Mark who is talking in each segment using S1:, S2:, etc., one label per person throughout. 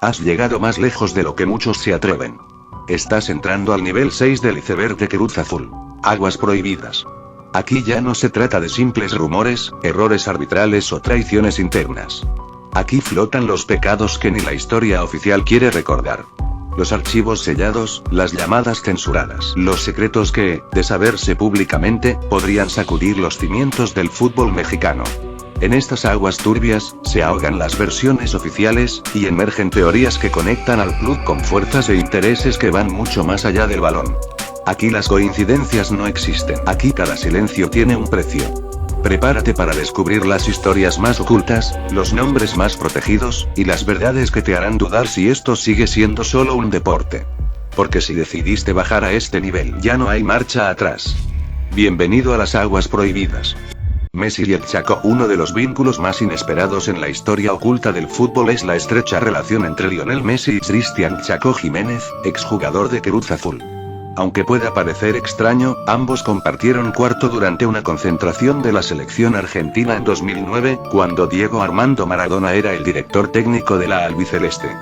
S1: Has llegado más lejos de lo que muchos se atreven. Estás entrando al nivel 6 del iceberg de Cruz Azul. Aguas prohibidas. Aquí ya no se trata de simples rumores, errores arbitrales o traiciones internas. Aquí flotan los pecados que ni la historia oficial quiere recordar. Los archivos sellados, las llamadas censuradas, los secretos que, de saberse públicamente, podrían sacudir los cimientos del fútbol mexicano. En estas aguas turbias, se ahogan las versiones oficiales, y emergen teorías que conectan al club con fuerzas e intereses que van mucho más allá del balón. Aquí las coincidencias no existen. Aquí cada silencio tiene un precio. Prepárate para descubrir las historias más ocultas, los nombres más protegidos, y las verdades que te harán dudar si esto sigue siendo solo un deporte. Porque si decidiste bajar a este nivel, ya no hay marcha atrás. Bienvenido a las aguas prohibidas. Messi y el Chaco. Uno de los vínculos más inesperados en la historia oculta del fútbol es la estrecha relación entre Lionel Messi y Cristian Chaco Jiménez, exjugador de Cruz Azul. Aunque pueda parecer extraño, ambos compartieron cuarto durante una concentración de la selección argentina en 2009, cuando Diego Armando Maradona era el director técnico de la albiceleste.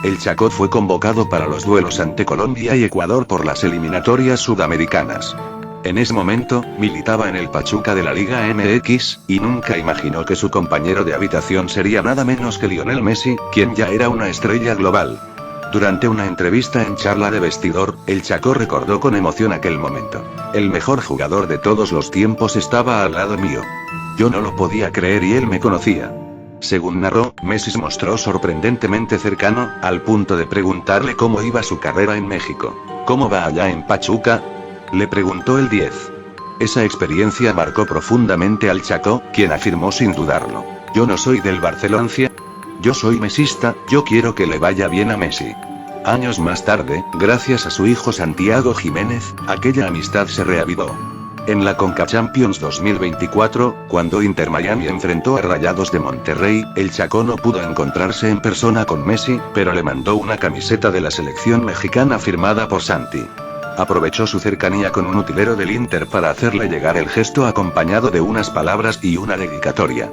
S1: El Chaco fue convocado para los duelos ante Colombia y Ecuador por las eliminatorias sudamericanas. En ese momento, militaba en el Pachuca de la Liga MX, y nunca imaginó que su compañero de habitación sería nada menos que Lionel Messi, quien ya era una estrella global. Durante una entrevista en charla de vestidor, el Chaco recordó con emoción aquel momento. El mejor jugador de todos los tiempos estaba al lado mío. Yo no lo podía creer y él me conocía. Según narró, Messi se mostró sorprendentemente cercano, al punto de preguntarle cómo iba su carrera en México. ¿Cómo va allá en Pachuca?, le preguntó el 10. Esa experiencia marcó profundamente al Chaco, quien afirmó sin dudarlo: yo no soy del Barcelona. Yo soy mesista, yo quiero que le vaya bien a Messi. Años más tarde, gracias a su hijo Santiago Jiménez, aquella amistad se reavivó. En la Conca Champions 2024, cuando Inter Miami enfrentó a Rayados de Monterrey, el Chaco no pudo encontrarse en persona con Messi, pero le mandó una camiseta de la selección mexicana firmada por Santi. Aprovechó su cercanía con un utilero del Inter para hacerle llegar el gesto acompañado de unas palabras y una dedicatoria.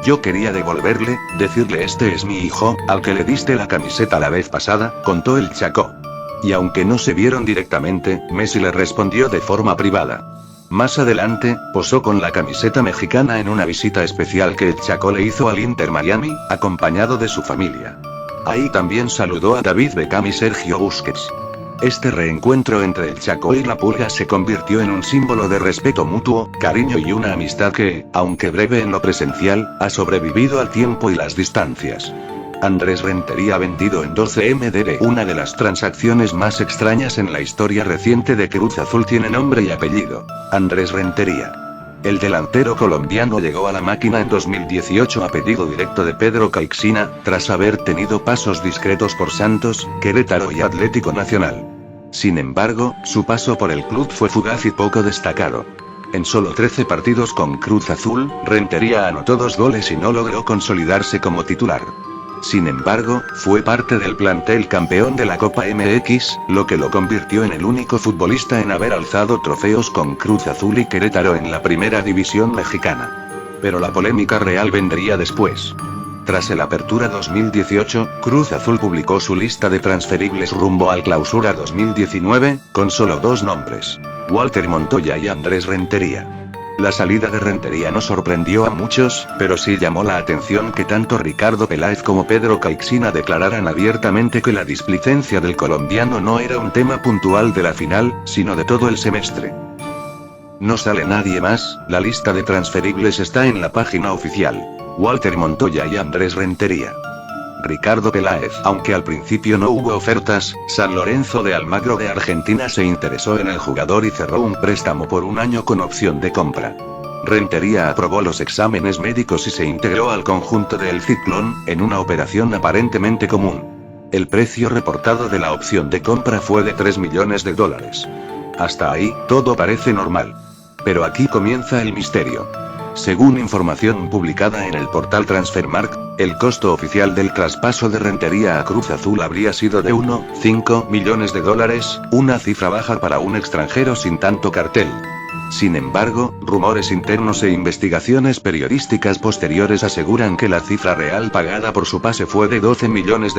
S1: Yo quería devolverle, decirle: este es mi hijo, al que le diste la camiseta la vez pasada, contó el Chaco. Y aunque no se vieron directamente, Messi le respondió de forma privada. Más adelante, posó con la camiseta mexicana en una visita especial que el Chaco le hizo al Inter Miami, acompañado de su familia. Ahí también saludó a David Beckham y Sergio Busquets. Este reencuentro entre el Chaco y la Pulga se convirtió en un símbolo de respeto mutuo, cariño y una amistad que, aunque breve en lo presencial, ha sobrevivido al tiempo y las distancias. Andrés Rentería vendido en 12 MDB. Una de las transacciones más extrañas en la historia reciente de Cruz Azul tiene nombre y apellido: Andrés Rentería. El delantero colombiano llegó a la máquina en 2018 a pedido directo de Pedro Caixinha, tras haber tenido pasos discretos por Santos, Querétaro y Atlético Nacional. Sin embargo, su paso por el club fue fugaz y poco destacado. En solo 13 partidos con Cruz Azul, Rentería anotó 2 goles y no logró consolidarse como titular. Sin embargo, fue parte del plantel campeón de la Copa MX, lo que lo convirtió en el único futbolista en haber alzado trofeos con Cruz Azul y Querétaro en la primera división mexicana. Pero la polémica real vendría después. Tras el Apertura 2018, Cruz Azul publicó su lista de transferibles rumbo al Clausura 2019, con solo 2 nombres: Walter Montoya y Andrés Rentería. La salida de Rentería no sorprendió a muchos, pero sí llamó la atención que tanto Ricardo Peláez como Pedro Caixinha declararan abiertamente que la displicencia del colombiano no era un tema puntual de la final, sino de todo el semestre. No sale nadie más, la lista de transferibles está en la página oficial: Walter Montoya y Andrés Rentería. Ricardo Peláez. Aunque al principio no hubo ofertas, San Lorenzo de Almagro de Argentina se interesó en el jugador y cerró un préstamo por 1 año con opción de compra. Rentería aprobó los exámenes médicos y se integró al conjunto de El Ciclón, en una operación aparentemente común. El precio reportado de la opción de compra fue de $3 millones. Hasta ahí, todo parece normal. Pero aquí comienza el misterio. Según información publicada en el portal Transfermarkt, el costo oficial del traspaso de Rentería a Cruz Azul habría sido de $1,5 millones, una cifra baja para un extranjero sin tanto cartel. Sin embargo, rumores internos e investigaciones periodísticas posteriores aseguran que la cifra real pagada por su pase fue de $12 millones,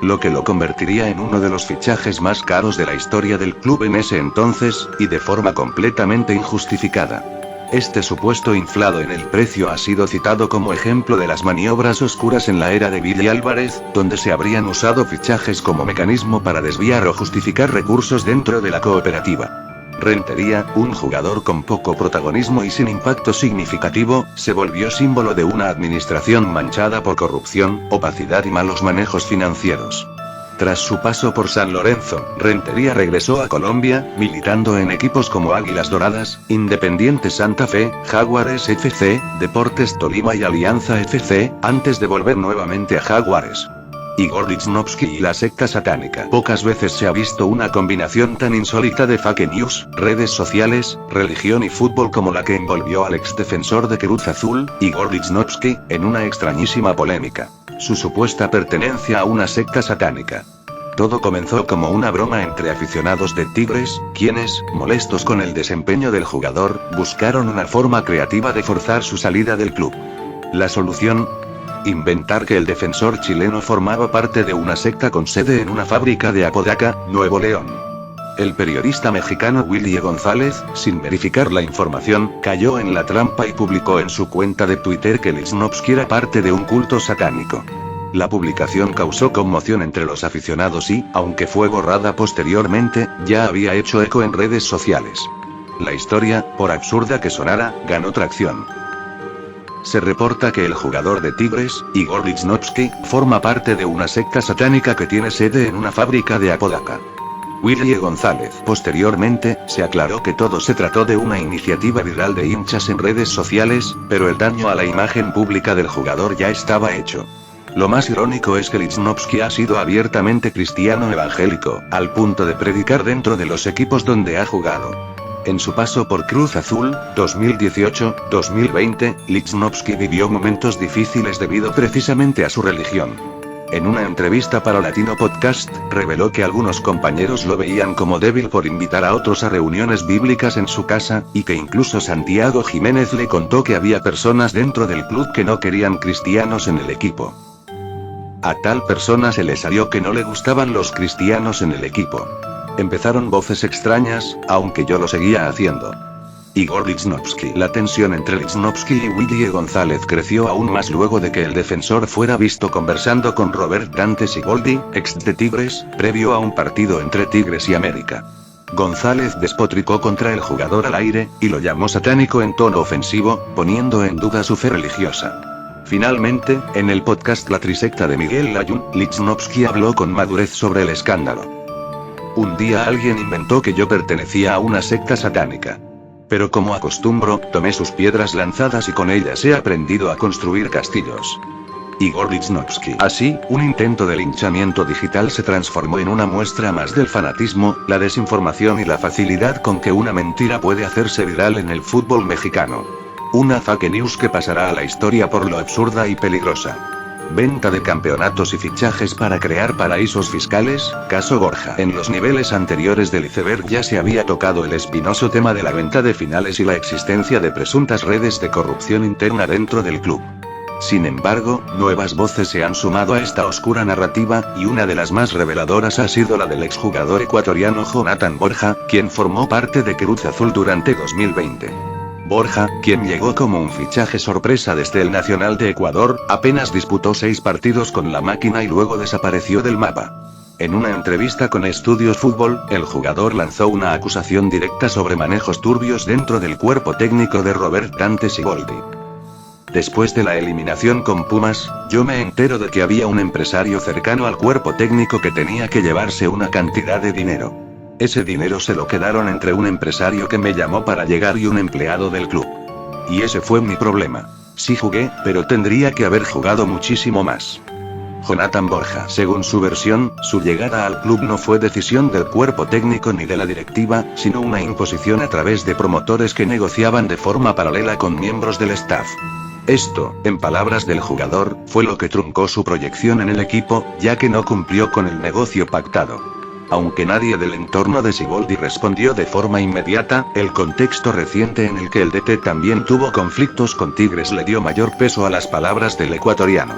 S1: lo que lo convertiría en uno de los fichajes más caros de la historia del club en ese entonces, y de forma completamente injustificada. Este supuesto inflado en el precio ha sido citado como ejemplo de las maniobras oscuras en la era de Billy Álvarez, donde se habrían usado fichajes como mecanismo para desviar o justificar recursos dentro de la cooperativa. Rentería, un jugador con poco protagonismo y sin impacto significativo, se volvió símbolo de una administración manchada por corrupción, opacidad y malos manejos financieros. Tras su paso por San Lorenzo, Rentería regresó a Colombia, militando en equipos como Águilas Doradas, Independiente Santa Fe, Jaguares FC, Deportes Tolima y Alianza FC, antes de volver nuevamente a Jaguares. Igor Lichnowsky y la secta satánica. Pocas veces se ha visto una combinación tan insólita de fake news, redes sociales, religión y fútbol como la que envolvió al exdefensor de Cruz Azul, Igor Lichnowsky, en una extrañísima polémica: su supuesta pertenencia a una secta satánica. Todo comenzó como una broma entre aficionados de Tigres, quienes, molestos con el desempeño del jugador, buscaron una forma creativa de forzar su salida del club. La solución: inventar que el defensor chileno formaba parte de una secta con sede en una fábrica de Apodaca, Nuevo León. El periodista mexicano Willy González, sin verificar la información, cayó en la trampa y publicó en su cuenta de Twitter que Lichnowsky era parte de un culto satánico. La publicación causó conmoción entre los aficionados y, aunque fue borrada posteriormente, ya había hecho eco en redes sociales. La historia, por absurda que sonara, ganó tracción. Se reporta que el jugador de Tigres, Igor Lichnowsky, forma parte de una secta satánica que tiene sede en una fábrica de Apodaca. Willy González. Posteriormente, se aclaró que todo se trató de una iniciativa viral de hinchas en redes sociales, pero el daño a la imagen pública del jugador ya estaba hecho. Lo más irónico es que Lichnowsky ha sido abiertamente cristiano evangélico, al punto de predicar dentro de los equipos donde ha jugado. En su paso por Cruz Azul, 2018-2020, Lichnowsky vivió momentos difíciles debido precisamente a su religión. En una entrevista para Latino Podcast, reveló que algunos compañeros lo veían como débil por invitar a otros a reuniones bíblicas en su casa, y que incluso Santiago Jiménez le contó que había personas dentro del club que no querían cristianos en el equipo. A tal persona se le salió que no le gustaban los cristianos en el equipo. Empezaron voces extrañas, aunque yo lo seguía haciendo. Igor Lichnowsky. La tensión entre Lichnowsky y Willy González creció aún más luego de que el defensor fuera visto conversando con Robert Dante Siboldi, ex de Tigres, previo a un partido entre Tigres y América. González despotricó contra el jugador al aire, y lo llamó satánico en tono ofensivo, poniendo en duda su fe religiosa. Finalmente, en el podcast La Trisecta de Miguel Layún, Lichnowsky habló con madurez sobre el escándalo. Un día alguien inventó que yo pertenecía a una secta satánica. Pero como acostumbro, tomé sus piedras lanzadas y con ellas he aprendido a construir castillos. Igor Lichnowsky. Así, un intento de linchamiento digital se transformó en una muestra más del fanatismo, la desinformación y la facilidad con que una mentira puede hacerse viral en el fútbol mexicano. Una fake news que pasará a la historia por lo absurda y peligrosa. Venta de campeonatos y fichajes para crear paraísos fiscales, caso Borja. En los niveles anteriores del iceberg ya se había tocado el espinoso tema de la venta de finales y la existencia de presuntas redes de corrupción interna dentro del club. Sin embargo, nuevas voces se han sumado a esta oscura narrativa, y una de las más reveladoras ha sido la del exjugador ecuatoriano Jonathan Borja, quien formó parte de Cruz Azul durante 2020. Borja, quien llegó como un fichaje sorpresa desde el Nacional de Ecuador, apenas disputó 6 partidos con la máquina y luego desapareció del mapa. En una entrevista con Estudios Fútbol, el jugador lanzó una acusación directa sobre manejos turbios dentro del cuerpo técnico de Robert Dante Siboldi. Después de la eliminación con Pumas, yo me entero de que había un empresario cercano al cuerpo técnico que tenía que llevarse una cantidad de dinero. Ese dinero se lo quedaron entre un empresario que me llamó para llegar y un empleado del club. Y ese fue mi problema. Sí jugué, pero tendría que haber jugado muchísimo más. Jonathan Borja. Según su versión, su llegada al club no fue decisión del cuerpo técnico ni de la directiva, sino una imposición a través de promotores que negociaban de forma paralela con miembros del staff. Esto, en palabras del jugador, fue lo que truncó su proyección en el equipo, ya que no cumplió con el negocio pactado. Aunque nadie del entorno de Siboldi respondió de forma inmediata, el contexto reciente en el que el DT también tuvo conflictos con Tigres le dio mayor peso a las palabras del ecuatoriano.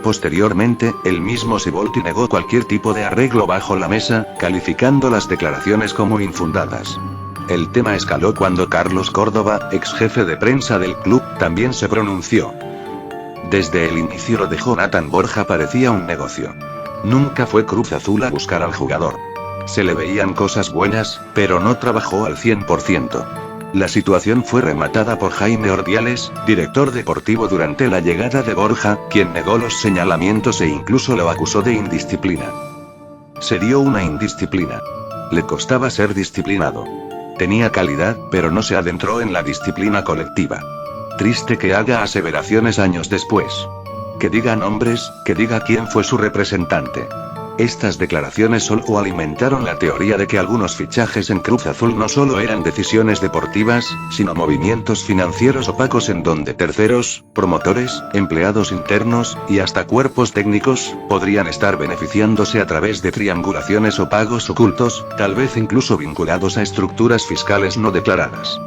S1: Posteriormente, el mismo Siboldi negó cualquier tipo de arreglo bajo la mesa, calificando las declaraciones como infundadas. El tema escaló cuando Carlos Córdoba, ex jefe de prensa del club, también se pronunció. Desde el inicio lo de Jonathan Borja parecía un negocio. Nunca fue Cruz Azul a buscar al jugador. Se le veían cosas buenas, pero no trabajó al 100%. La situación fue rematada por Jaime Ordiales, director deportivo durante la llegada de Borja, quien negó los señalamientos e incluso lo acusó de indisciplina. Se dio una indisciplina. Le costaba ser disciplinado. Tenía calidad, pero no se adentró en la disciplina colectiva. Triste que haga aseveraciones años después. Que diga nombres, que diga quién fue su representante. Estas declaraciones solo alimentaron la teoría de que algunos fichajes en Cruz Azul no solo eran decisiones deportivas, sino movimientos financieros opacos en donde terceros, promotores, empleados internos, y hasta cuerpos técnicos, podrían estar beneficiándose a través de triangulaciones o pagos ocultos, tal vez incluso vinculados a estructuras fiscales no declaradas.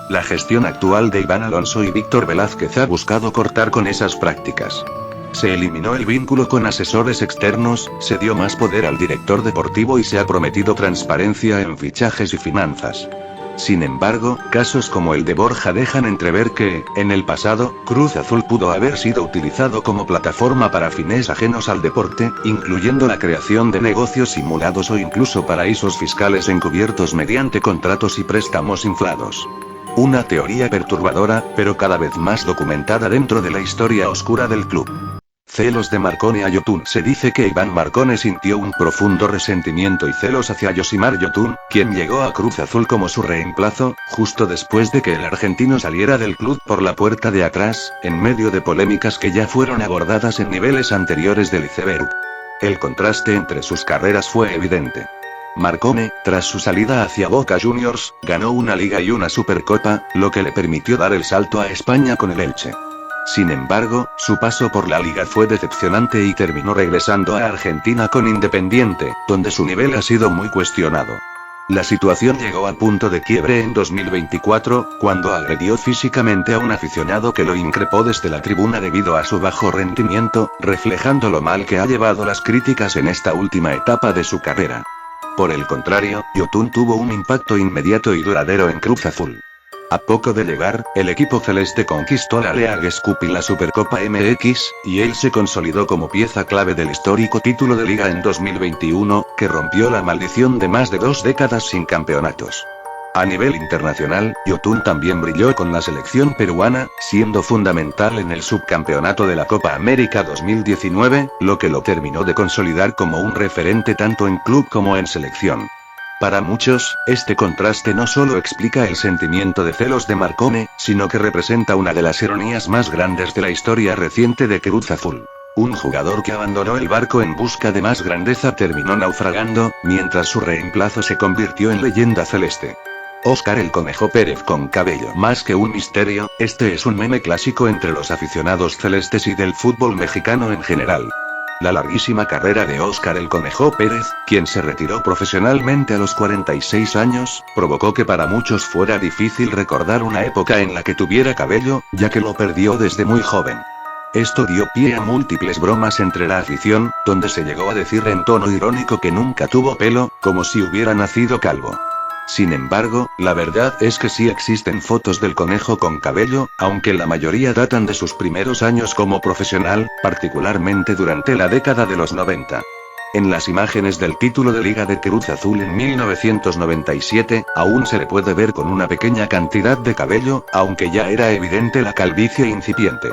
S1: La gestión actual de Iván Alonso y Víctor Velázquez ha buscado cortar con esas prácticas. Se eliminó el vínculo con asesores externos, se dio más poder al director deportivo y se ha prometido transparencia en fichajes y finanzas. Sin embargo, casos como el de Borja dejan entrever que, en el pasado, Cruz Azul pudo haber sido utilizado como plataforma para fines ajenos al deporte, incluyendo la creación de negocios simulados o incluso paraísos fiscales encubiertos mediante contratos y préstamos inflados. Una teoría perturbadora, pero cada vez más documentada dentro de la historia oscura del club. Celos de Marcone a Yotun. Se dice que Iván Marcone sintió un profundo resentimiento y celos hacia Yosimar Yotun, quien llegó a Cruz Azul como su reemplazo, justo después de que el argentino saliera del club por la puerta de atrás, en medio de polémicas que ya fueron abordadas en niveles anteriores del iceberg. El contraste entre sus carreras fue evidente. Marcone, tras su salida hacia Boca Juniors, ganó una Liga y una Supercopa, lo que le permitió dar el salto a España con el Elche. Sin embargo, su paso por la liga fue decepcionante y terminó regresando a Argentina con Independiente, donde su nivel ha sido muy cuestionado. La situación llegó a punto de quiebre en 2024, cuando agredió físicamente a un aficionado que lo increpó desde la tribuna debido a su bajo rendimiento, reflejando lo mal que ha llevado las críticas en esta última etapa de su carrera. Por el contrario, Yotun tuvo un impacto inmediato y duradero en Cruz Azul. A poco de llegar, el equipo celeste conquistó la Leagues Cup y la Supercopa MX, y él se consolidó como pieza clave del histórico título de liga en 2021, que rompió la maldición de más de 2 décadas sin campeonatos. A nivel internacional, Yotun también brilló con la selección peruana, siendo fundamental en el subcampeonato de la Copa América 2019, lo que lo terminó de consolidar como un referente tanto en club como en selección. Para muchos, este contraste no solo explica el sentimiento de celos de Marcone, sino que representa una de las ironías más grandes de la historia reciente de Cruz Azul. Un jugador que abandonó el barco en busca de más grandeza terminó naufragando, mientras su reemplazo se convirtió en leyenda celeste. Óscar el Conejo Pérez con cabello. Más que un misterio, este es un meme clásico entre los aficionados celestes y del fútbol mexicano en general. La larguísima carrera de Óscar el Conejo Pérez, quien se retiró profesionalmente a los 46 años, provocó que para muchos fuera difícil recordar una época en la que tuviera cabello, ya que lo perdió desde muy joven. Esto dio pie a múltiples bromas entre la afición, donde se llegó a decir en tono irónico que nunca tuvo pelo, como si hubiera nacido calvo. Sin embargo, la verdad es que sí existen fotos del conejo con cabello, aunque la mayoría datan de sus primeros años como profesional, particularmente durante la década de los 90. En las imágenes del título de Liga de Cruz Azul en 1997, aún se le puede ver con una pequeña cantidad de cabello, aunque ya era evidente la calvicie incipiente.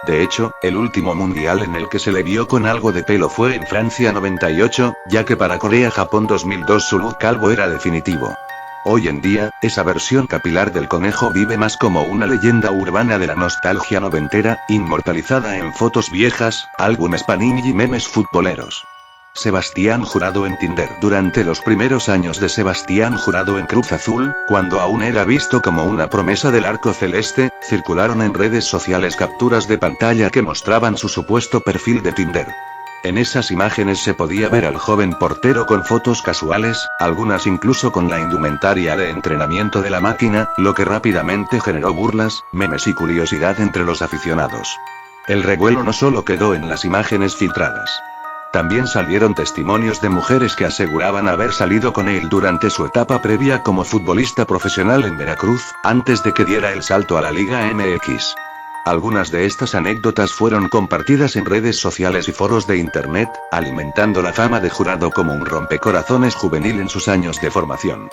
S1: De hecho, el último mundial en el que se le vio con algo de pelo fue en Francia 98, ya que para Corea-Japón 2002 su look calvo era definitivo. Hoy en día, esa versión capilar del conejo vive más como una leyenda urbana de la nostalgia noventera, inmortalizada en fotos viejas, álbumes Panini y memes futboleros. Sebastián Jurado en Tinder. Durante los primeros años de Sebastián Jurado en Cruz Azul, cuando aún era visto como una promesa del arco celeste, circularon en redes sociales capturas de pantalla que mostraban su supuesto perfil de Tinder. En esas imágenes se podía ver al joven portero con fotos casuales, algunas incluso con la indumentaria de entrenamiento de la máquina, lo que rápidamente generó burlas, memes y curiosidad entre los aficionados. El revuelo no solo quedó en las imágenes filtradas. También salieron testimonios de mujeres que aseguraban haber salido con él durante su etapa previa como futbolista profesional en Veracruz, antes de que diera el salto a la Liga MX. Algunas de estas anécdotas fueron compartidas en redes sociales y foros de internet, alimentando la fama de Jurado como un rompecorazones juvenil en sus años de formación.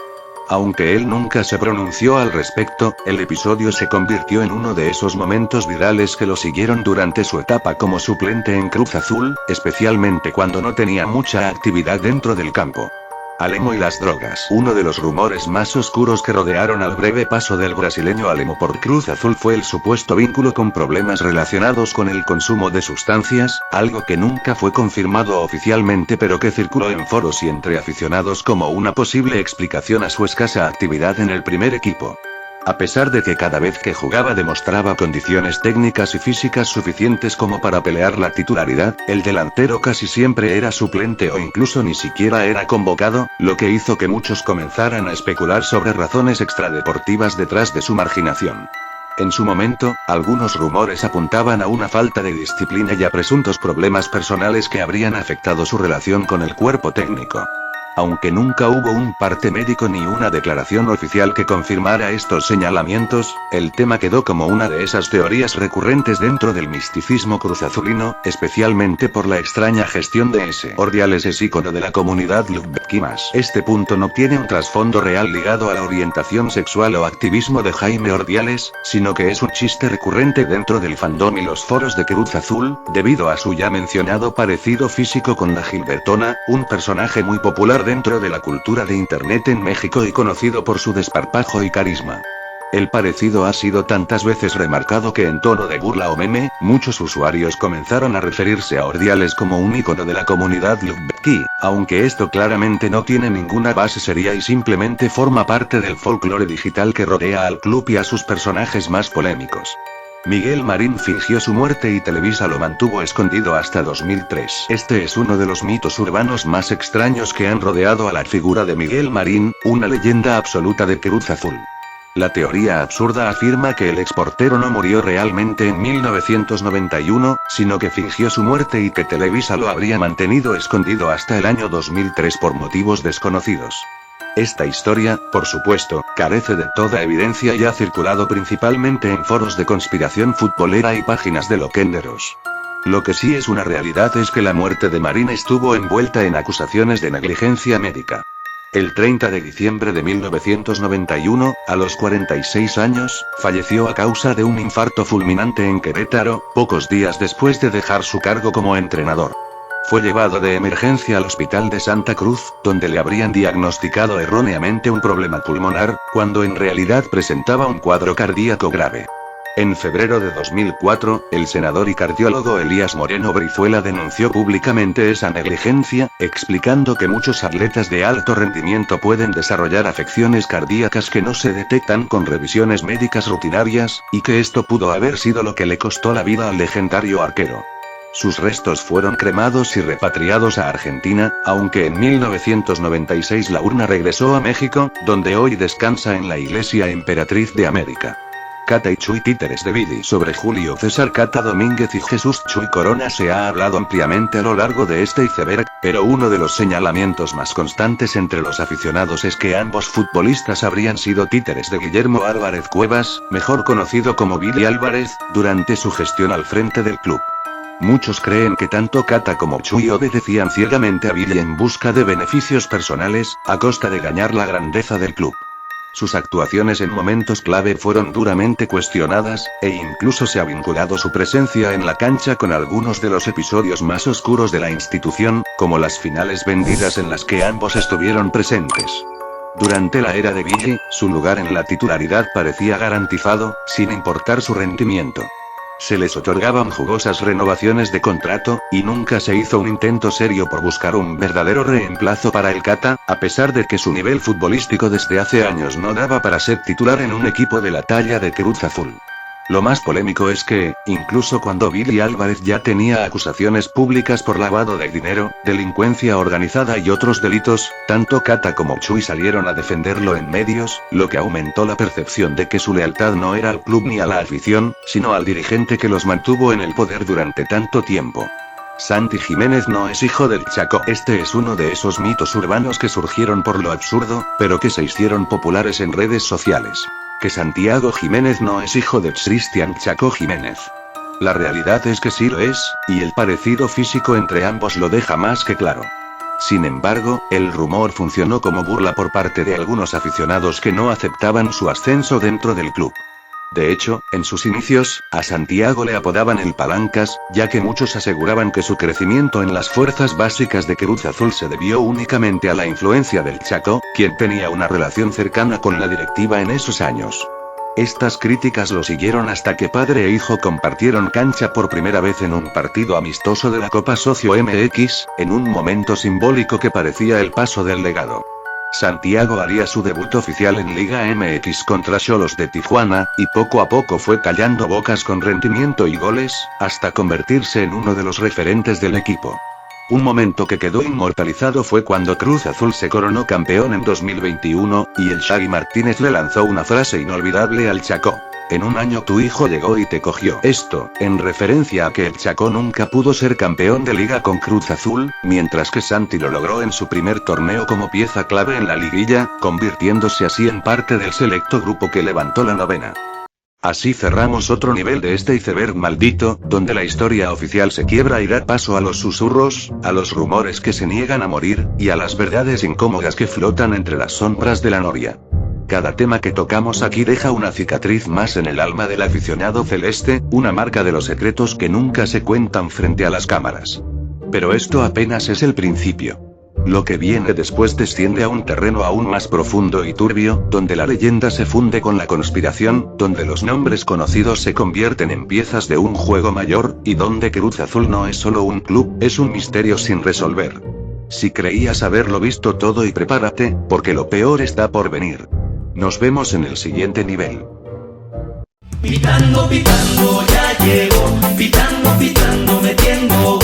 S1: Aunque él nunca se pronunció al respecto, el episodio se convirtió en uno de esos momentos virales que lo siguieron durante su etapa como suplente en Cruz Azul, especialmente cuando no tenía mucha actividad dentro del campo. Alemo y las drogas. Uno de los rumores más oscuros que rodearon al breve paso del brasileño Alemo por Cruz Azul fue el supuesto vínculo con problemas relacionados con el consumo de sustancias, algo que nunca fue confirmado oficialmente pero que circuló en foros y entre aficionados como una posible explicación a su escasa actividad en el primer equipo. A pesar de que cada vez que jugaba demostraba condiciones técnicas y físicas suficientes como para pelear la titularidad, el delantero casi siempre era suplente o incluso ni siquiera era convocado, lo que hizo que muchos comenzaran a especular sobre razones extradeportivas detrás de su marginación. En su momento, algunos rumores apuntaban a una falta de disciplina y a presuntos problemas personales que habrían afectado su relación con el cuerpo técnico. Aunque nunca hubo un parte médico ni una declaración oficial que confirmara estos señalamientos, el tema quedó como una de esas teorías recurrentes dentro del misticismo cruzazulino, especialmente por la extraña gestión de ese. Ordiales es ícono de la comunidad LGBTQ+. Este punto no tiene un trasfondo real ligado a la orientación sexual o activismo de Jaime Ordiales, sino que es un chiste recurrente dentro del fandom y los foros de Cruz Azul, debido a su ya mencionado parecido físico con la Gilbertona, un personaje muy popular dentro de la cultura de internet en México y conocido por su desparpajo y carisma. El parecido ha sido tantas veces remarcado que en tono de burla o meme, muchos usuarios comenzaron a referirse a Ordiales como un ícono de la comunidad LGBTQ, aunque esto claramente no tiene ninguna base seria y simplemente forma parte del folclore digital que rodea al club y a sus personajes más polémicos. Miguel Marín fingió su muerte y Televisa lo mantuvo escondido hasta 2003. Este es uno de los mitos urbanos más extraños que han rodeado a la figura de Miguel Marín, una leyenda absoluta de Cruz Azul. La teoría absurda afirma que el exportero no murió realmente en 1991, sino que fingió su muerte y que Televisa lo habría mantenido escondido hasta el año 2003 por motivos desconocidos. Esta historia, por supuesto, carece de toda evidencia y ha circulado principalmente en foros de conspiración futbolera y páginas de loquenderos. Lo que sí es una realidad es que la muerte de Marín estuvo envuelta en acusaciones de negligencia médica. El 30 de diciembre de 1991, a los 46 años, falleció a causa de un infarto fulminante en Querétaro, pocos días después de dejar su cargo como entrenador. Fue llevado de emergencia al Hospital de Santa Cruz, donde le habrían diagnosticado erróneamente un problema pulmonar, cuando en realidad presentaba un cuadro cardíaco grave. En febrero de 2004, el senador y cardiólogo Elías Moreno Brizuela denunció públicamente esa negligencia, explicando que muchos atletas de alto rendimiento pueden desarrollar afecciones cardíacas que no se detectan con revisiones médicas rutinarias, y que esto pudo haber sido lo que le costó la vida al legendario arquero. Sus restos fueron cremados y repatriados a Argentina, aunque en 1996 la urna regresó a México, donde hoy descansa en la Iglesia Emperatriz de América. Cata y Chuy títeres de Vidi. Sobre Julio César Cata Domínguez y Jesús Chuy Corona se ha hablado ampliamente a lo largo de este iceberg, pero uno de los señalamientos más constantes entre los aficionados es que ambos futbolistas habrían sido títeres de Guillermo Álvarez Cuevas, mejor conocido como Billy Álvarez, durante su gestión al frente del club. Muchos creen que tanto Cata como Chuy obedecían ciegamente a Billy en busca de beneficios personales, a costa de dañar la grandeza del club. Sus actuaciones en momentos clave fueron duramente cuestionadas, e incluso se ha vinculado su presencia en la cancha con algunos de los episodios más oscuros de la institución, como las finales vendidas en las que ambos estuvieron presentes. Durante la era de Billy, su lugar en la titularidad parecía garantizado, sin importar su rendimiento. Se les otorgaban jugosas renovaciones de contrato, y nunca se hizo un intento serio por buscar un verdadero reemplazo para el Cata, a pesar de que su nivel futbolístico desde hace años no daba para ser titular en un equipo de la talla de Cruz Azul. Lo más polémico es que, incluso cuando Billy Álvarez ya tenía acusaciones públicas por lavado de dinero, delincuencia organizada y otros delitos, tanto Kata como Chui salieron a defenderlo en medios, lo que aumentó la percepción de que su lealtad no era al club ni a la afición, sino al dirigente que los mantuvo en el poder durante tanto tiempo. Santi Jiménez no es hijo del Chaco. Este es uno de esos mitos urbanos que surgieron por lo absurdo, pero que se hicieron populares en redes sociales. Que Santiago Jiménez no es hijo de Cristian Chaco Jiménez. La realidad es que sí lo es, y el parecido físico entre ambos lo deja más que claro. Sin embargo, el rumor funcionó como burla por parte de algunos aficionados que no aceptaban su ascenso dentro del club. De hecho, en sus inicios, a Santiago le apodaban el Palancas, ya que muchos aseguraban que su crecimiento en las fuerzas básicas de Cruz Azul se debió únicamente a la influencia del Chaco, quien tenía una relación cercana con la directiva en esos años. Estas críticas lo siguieron hasta que padre e hijo compartieron cancha por primera vez en un partido amistoso de la Copa Socio MX, en un momento simbólico que parecía el paso del legado. Santiago haría su debut oficial en Liga MX contra Xolos de Tijuana, y poco a poco fue callando bocas con rendimiento y goles, hasta convertirse en uno de los referentes del equipo. Un momento que quedó inmortalizado fue cuando Cruz Azul se coronó campeón en 2021, y el Shaggy Martínez le lanzó una frase inolvidable al Chaco. En un año tu hijo llegó y te cogió. Esto, en referencia a que el Chaco nunca pudo ser campeón de liga con Cruz Azul, mientras que Santi lo logró en su primer torneo como pieza clave en la liguilla, convirtiéndose así en parte del selecto grupo que levantó la novena. Así cerramos otro nivel de este iceberg maldito, donde la historia oficial se quiebra y da paso a los susurros, a los rumores que se niegan a morir, y a las verdades incómodas que flotan entre las sombras de la noria. Cada tema que tocamos aquí deja una cicatriz más en el alma del aficionado celeste, una marca de los secretos que nunca se cuentan frente a las cámaras. Pero esto apenas es el principio. Lo que viene después desciende a un terreno aún más profundo y turbio, donde la leyenda se funde con la conspiración, donde los nombres conocidos se convierten en piezas de un juego mayor, y donde Cruz Azul no es solo un club, es un misterio sin resolver. Si creías haberlo visto todo y prepárate, porque lo peor está por venir. Nos vemos en el siguiente nivel.
S2: Pitando, pitando, ya llegó, pitando, pitando, metiendo